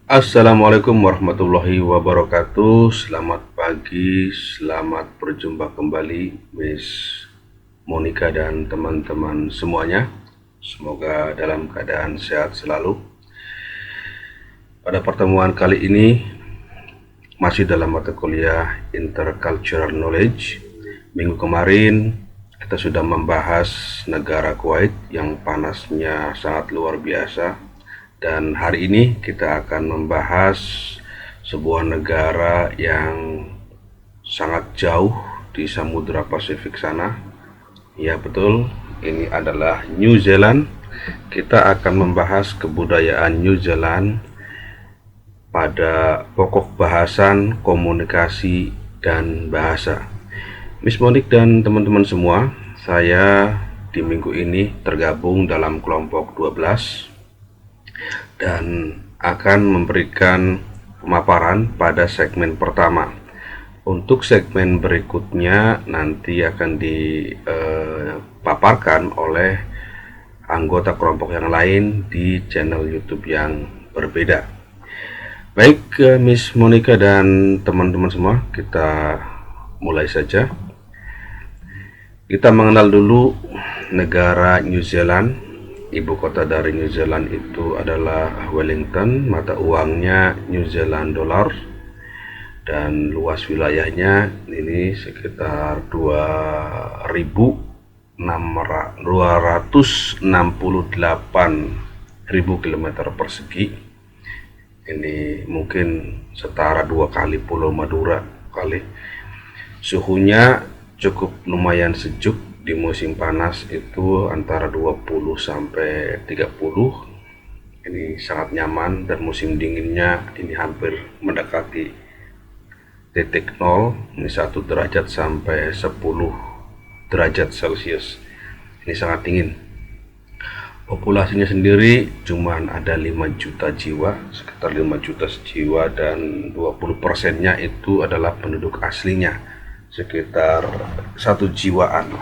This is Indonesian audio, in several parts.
Assalamualaikum warahmatullahi wabarakatuh. Selamat pagi, selamat berjumpa kembali Miss Monica dan teman-teman semuanya. Semoga dalam keadaan sehat selalu. Pada pertemuan kali ini masih dalam mata kuliah Intercultural Knowledge. Minggu kemarin kita sudah membahas negara Kuwait yang panasnya sangat luar biasa. Dan hari ini kita akan membahas sebuah negara yang sangat jauh di Samudra Pasifik sana. Ya betul, ini adalah New Zealand. Kita akan membahas kebudayaan New Zealand pada pokok bahasan komunikasi dan bahasa. Miss Monik dan teman-teman semua, saya di minggu ini tergabung dalam kelompok 12 dan akan memberikan pemaparan pada segmen pertama. Untuk segmen berikutnya nanti akan dipaparkan oleh anggota kelompok yang lain di channel YouTube yang berbeda. Baik, Miss Monica dan teman-teman semua, kita mulai saja. Kita mengenal dulu negara New Zealand. Ibu kota dari New Zealand itu adalah Wellington, mata uangnya New Zealand dollar, dan luas wilayahnya ini sekitar 268.000 km persegi. Ini mungkin setara 2 kali Pulau Madura kali. Suhunya cukup lumayan sejuk. Di musim panas itu antara 20 sampai 30. Ini sangat nyaman, dan musim dinginnya ini hampir mendekati titik nol. Ini 1 derajat sampai 10 derajat Celcius. Ini sangat dingin. Populasinya sendiri cuman ada 5 juta jiwa, sekitar 5 juta jiwa, dan 20%-nya itu adalah penduduk aslinya, sekitar 1 jiwaan.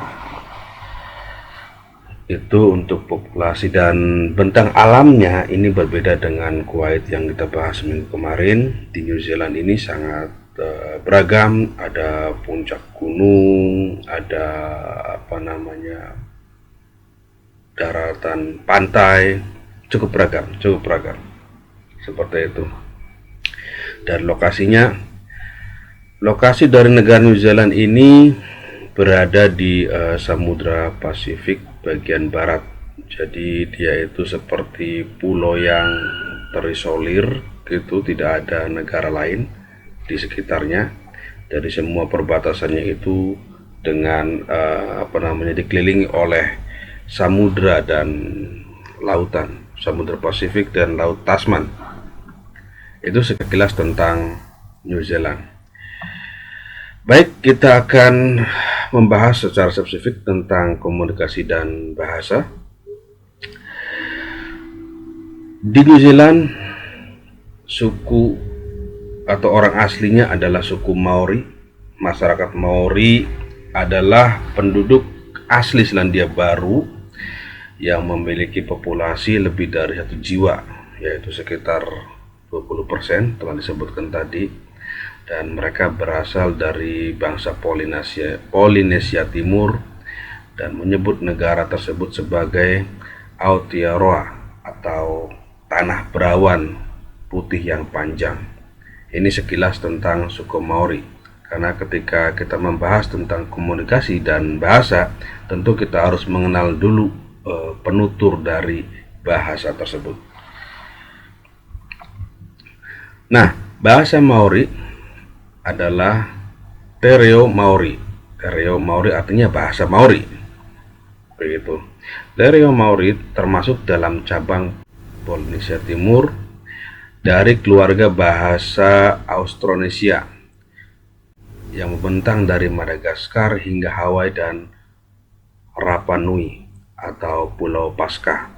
Itu untuk populasi. Dan bentang alamnya ini berbeda dengan Kuwait yang kita bahas minggu kemarin. Di New Zealand ini sangat beragam, ada puncak gunung, ada daratan pantai, cukup beragam seperti itu. Dan lokasi dari negara New Zealand ini berada di Samudra Pasifik bagian barat. Jadi dia itu seperti pulau yang terisolir gitu, tidak ada negara lain di sekitarnya. Dari semua perbatasannya itu dengan dikelilingi oleh samudra dan lautan, Samudra Pasifik dan Laut Tasman. Itu sekilas tentang New Zealand. Baik, kita akan membahas secara spesifik tentang komunikasi dan bahasa. Di New Zealand, suku atau orang aslinya adalah suku Maori. Masyarakat Maori adalah penduduk asli Selandia Baru yang memiliki populasi lebih dari 1 jiwa, yaitu sekitar 20%, telah disebutkan tadi. Dan mereka berasal dari bangsa Polinesia Timur dan menyebut negara tersebut sebagai Aotearoa atau tanah berawan putih yang panjang. Ini sekilas tentang suku Maori. Karena ketika kita membahas tentang komunikasi dan bahasa, tentu kita harus mengenal dulu penutur dari bahasa tersebut. Nah, bahasa Maori adalah Tereo Maori. Tereo Maori artinya bahasa Maori. Begitu. Tereo Maori termasuk dalam cabang Polinesia Timur dari keluarga bahasa Austronesia yang membentang dari Madagaskar hingga Hawaii dan Rapa Nui atau Pulau Paskah.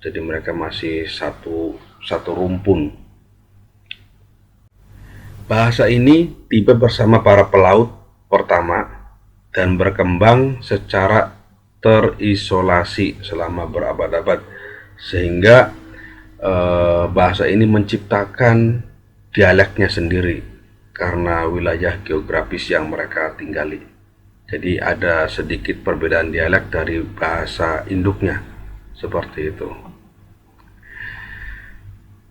Jadi mereka masih satu rumpun. Bahasa ini tiba bersama para pelaut pertama dan berkembang secara terisolasi selama berabad-abad, sehingga bahasa ini menciptakan dialeknya sendiri karena wilayah geografis yang mereka tinggali. Jadi ada sedikit perbedaan dialek dari bahasa induknya, seperti itu.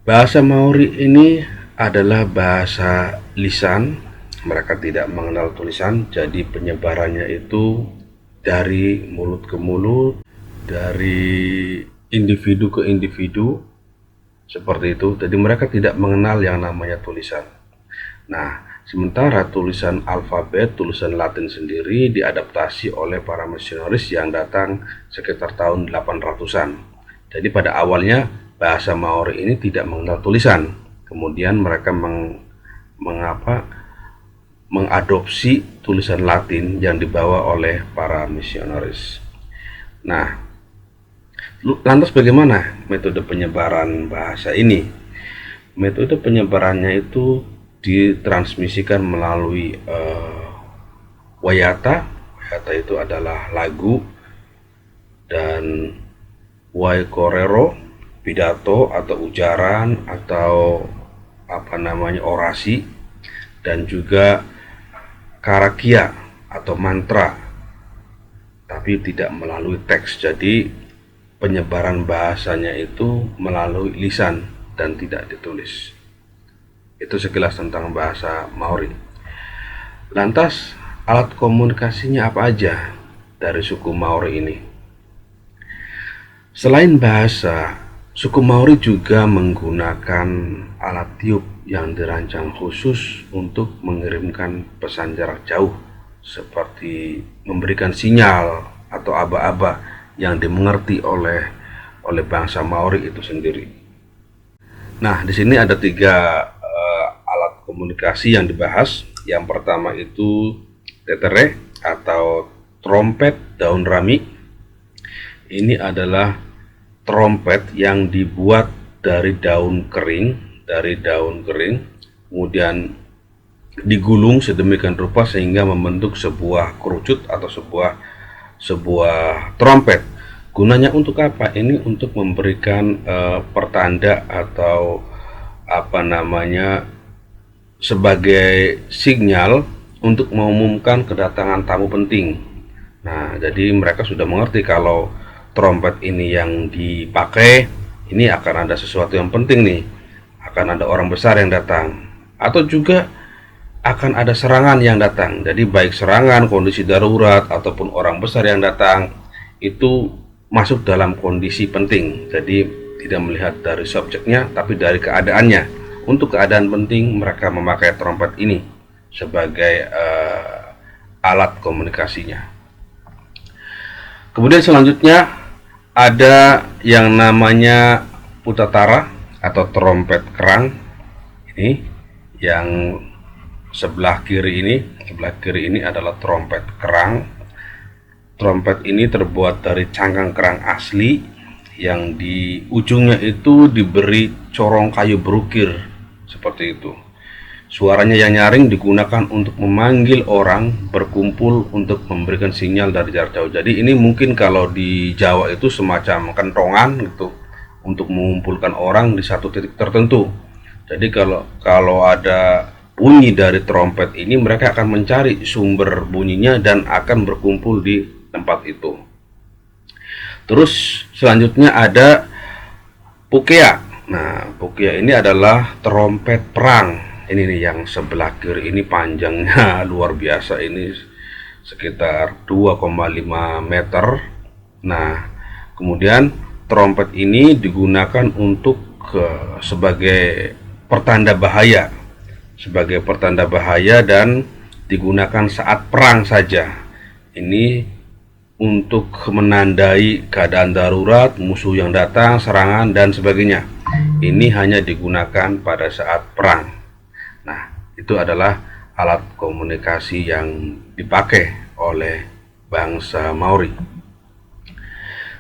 Bahasa Maori ini adalah bahasa lisan. Mereka tidak mengenal tulisan, jadi penyebarannya itu dari mulut ke mulut, dari individu ke individu, seperti itu. Jadi mereka tidak mengenal yang namanya tulisan. Nah, sementara tulisan alfabet, tulisan Latin sendiri diadaptasi oleh para misionaris yang datang sekitar tahun 800-an. Jadi pada awalnya bahasa Maori ini tidak mengenal tulisan. Kemudian mereka mengadopsi tulisan Latin yang dibawa oleh para misionaris. Nah, lantas bagaimana metode penyebaran bahasa ini? Metode penyebarannya itu ditransmisikan melalui wayata. Wayata itu adalah lagu, dan waikorero, pidato atau ujaran atau orasi, dan juga karakia atau mantra, tapi tidak melalui teks. Jadi penyebaran bahasanya itu melalui lisan dan tidak ditulis. Itu sekilas tentang bahasa Maori. Lantas alat komunikasinya apa aja dari suku Maori ini? Selain bahasa, suku Maori juga menggunakan alat tiup yang dirancang khusus untuk mengirimkan pesan jarak jauh, seperti memberikan sinyal atau aba-aba yang dimengerti oleh bangsa Maori itu sendiri. Nah, di sini ada 3 alat komunikasi yang dibahas. Yang pertama itu tetere atau trompet daun rami. Ini adalah trompet yang dibuat dari daun kering, kemudian digulung sedemikian rupa sehingga membentuk sebuah kerucut atau sebuah trompet. Gunanya untuk apa? Ini untuk memberikan pertanda atau sebagai sinyal untuk mengumumkan kedatangan tamu penting. Nah, jadi mereka sudah mengerti kalau trompet ini yang dipakai, ini akan ada sesuatu yang penting nih, akan ada orang besar yang datang, atau juga akan ada serangan yang datang. Jadi baik serangan, kondisi darurat, ataupun orang besar yang datang, itu masuk dalam kondisi penting. Jadi tidak melihat dari subjeknya, tapi dari keadaannya. Untuk keadaan penting, mereka memakai trompet ini sebagai alat komunikasinya. Kemudian selanjutnya ada yang namanya putatara atau trompet kerang. Ini yang sebelah kiri ini adalah trompet kerang. Trompet ini terbuat dari cangkang kerang asli yang di ujungnya itu diberi corong kayu berukir seperti itu. Suaranya yang nyaring digunakan untuk memanggil orang berkumpul untuk memberikan sinyal dari jarak jauh. Jadi ini mungkin kalau di Jawa itu semacam kentongan gitu untuk mengumpulkan orang di satu titik tertentu. Jadi kalau ada bunyi dari trompet ini, mereka akan mencari sumber bunyinya dan akan berkumpul di tempat itu. Terus selanjutnya ada pukea. Nah, pukea ini adalah trompet perang. Ini nih yang sebelah kiri ini panjangnya luar biasa, ini sekitar 2,5 meter. Nah, kemudian trompet ini digunakan untuk sebagai pertanda bahaya, dan digunakan saat perang saja. Ini untuk menandai keadaan darurat, musuh yang datang, serangan dan sebagainya. Ini hanya digunakan pada saat perang. Nah, itu adalah alat komunikasi yang dipakai oleh bangsa Maori.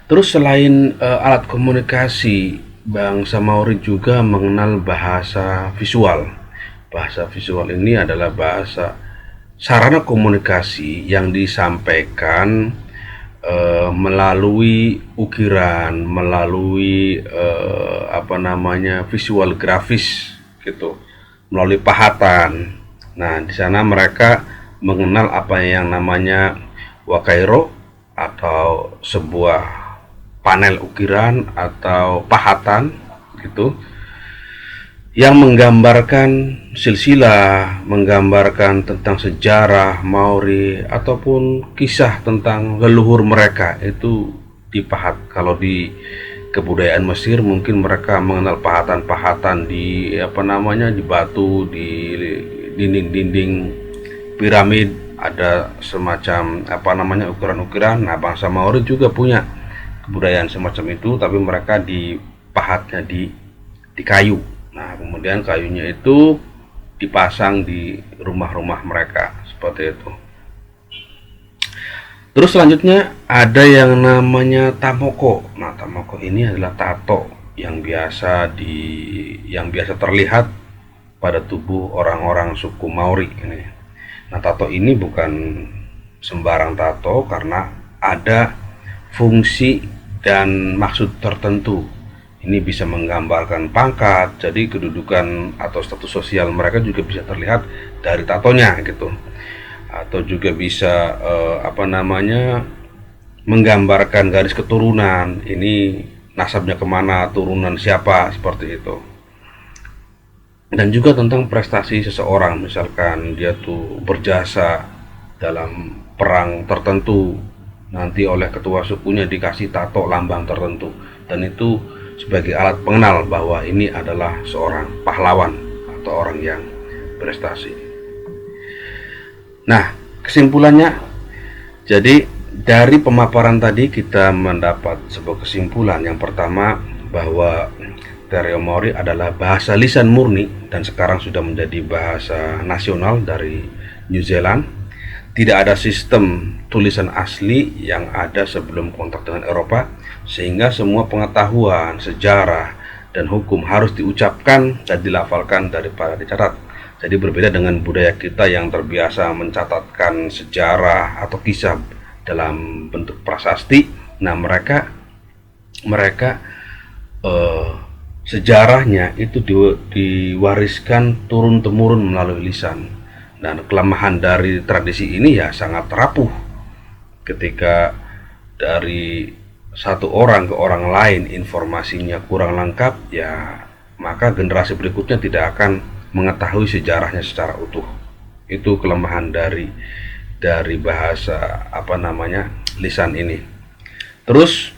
Terus selain alat komunikasi, bangsa Maori juga mengenal bahasa visual. Bahasa visual ini adalah sarana komunikasi yang disampaikan melalui ukiran, melalui visual grafis gitu, melalui pahatan. Nah, di sana mereka mengenal apa yang namanya wakairo atau sebuah panel ukiran atau pahatan gitu, yang menggambarkan silsilah, menggambarkan tentang sejarah Maori ataupun kisah tentang leluhur mereka itu dipahat. Kalau di kebudayaan Mesir mungkin mereka mengenal pahatan-pahatan di di batu, di dinding-dinding piramid, ada semacam ukiran-ukiran. Nah, bangsa Maori juga punya kebudayaan semacam itu, tapi mereka dipahatnya di kayu. Nah, kemudian kayunya itu dipasang di rumah-rumah mereka seperti itu. Terus selanjutnya ada yang namanya tamoko. Nah, tamoko ini adalah tato yang biasa terlihat pada tubuh orang-orang suku Maori ini. Nah, tato ini bukan sembarang tato karena ada fungsi dan maksud tertentu. Ini bisa menggambarkan pangkat, jadi kedudukan atau status sosial mereka juga bisa terlihat dari tatonya gitu. Atau juga bisa menggambarkan garis keturunan, ini nasabnya kemana, turunan siapa, seperti itu. Dan juga tentang prestasi seseorang, misalkan dia tuh berjasa dalam perang tertentu, nanti oleh ketua sukunya dikasih tato lambang tertentu, dan itu sebagai alat pengenal bahwa ini adalah seorang pahlawan atau orang yang berprestasi. Nah, kesimpulannya, jadi dari pemaparan tadi kita mendapat sebuah kesimpulan. Yang pertama, bahwa Te Reo Maori adalah bahasa lisan murni dan sekarang sudah menjadi bahasa nasional dari New Zealand. Tidak ada sistem tulisan asli yang ada sebelum kontak dengan Eropa, sehingga semua pengetahuan, sejarah, dan hukum harus diucapkan dan dilafalkan daripada dicatat. Jadi berbeda dengan budaya kita yang terbiasa mencatatkan sejarah atau kisah dalam bentuk prasasti. Nah, mereka sejarahnya itu diwariskan turun-temurun melalui lisan. Dan kelemahan dari tradisi ini ya sangat rapuh. Ketika dari satu orang ke orang lain informasinya kurang lengkap, ya maka generasi berikutnya tidak akan mengetahui sejarahnya secara utuh. Itu kelemahan dari bahasa lisan ini. Terus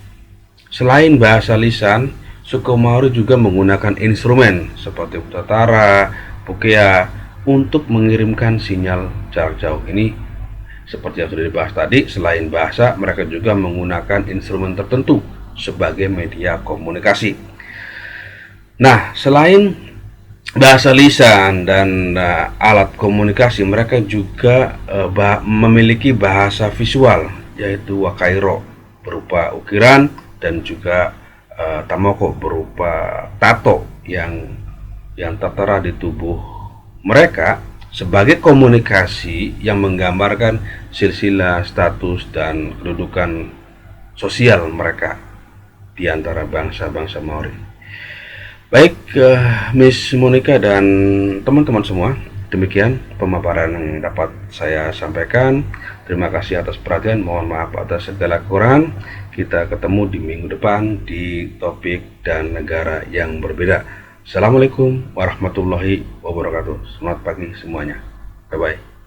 selain bahasa lisan, suku Maori juga menggunakan instrumen seperti utatara, pukea untuk mengirimkan sinyal jarak jauh. Ini seperti yang sudah dibahas tadi, selain bahasa, mereka juga menggunakan instrumen tertentu sebagai media komunikasi. Nah, selain bahasa lisan dan alat komunikasi, mereka juga memiliki bahasa visual, yaitu wakairo berupa ukiran dan juga tamoko berupa tato yang tertera di tubuh mereka sebagai komunikasi yang menggambarkan silsilah, status, dan kedudukan sosial mereka di antara bangsa-bangsa Maori. Baik, Miss Monica dan teman-teman semua, demikian pemaparan yang dapat saya sampaikan. Terima kasih atas perhatian, mohon maaf atas segala kekurangan. Kita ketemu di minggu depan di topik dan negara yang berbeda. Assalamualaikum warahmatullahi wabarakatuh. Selamat pagi semuanya. Bye-bye.